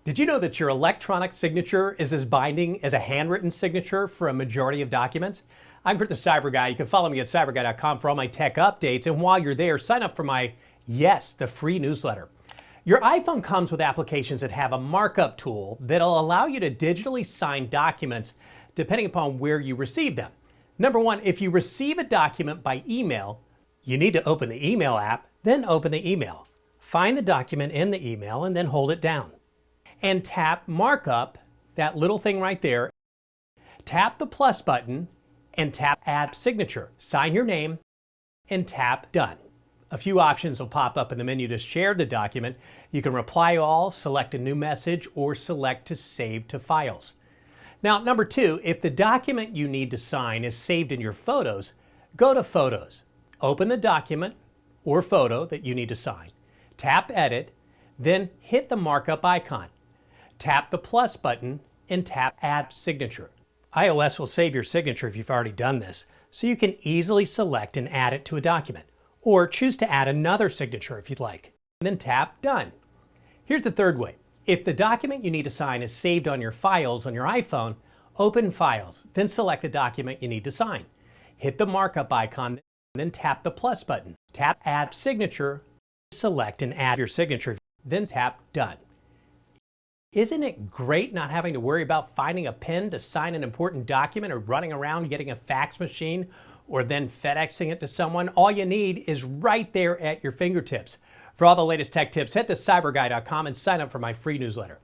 Did you know that your electronic signature is as binding as a handwritten signature for a majority of documents? I'm the CyberGuy. You can follow me at cyberguy.com for all my tech updates. And while you're there, sign up for my the free newsletter. Your iPhone comes with applications that have a markup tool that'll allow you to digitally sign documents depending upon where you receive them. Number one, if you receive a document by email, you need to open the email app, then open the email. Find the document in the email and then hold it down. And tap markup, that little thing right there. Tap the plus button and tap add signature. Sign your name and tap done. A few options will pop up in the menu to share the document. You can reply all, select a new message, or select to save to files. Now, number two, if the document you need to sign is saved in your photos, go to Photos. Open the document or photo that you need to sign. Tap Edit, then hit the markup icon. Tap the plus button and tap Add Signature. iOS will save your signature if you've already done this, so you can easily select and add it to a document, or choose to add another signature if you'd like. And then tap Done. Here's the third way. If the document you need to sign is saved on your files on your iPhone, open Files, then select the document you need to sign. Hit the markup icon, then tap the plus button. Tap Add Signature, select and add your signature, then tap Done. Isn't it great not having to worry about finding a pen to sign an important document or running around getting a fax machine or then FedExing it to someone? All you need is right there at your fingertips. For all the latest tech tips, head to cyberguy.com and sign up for my free newsletter.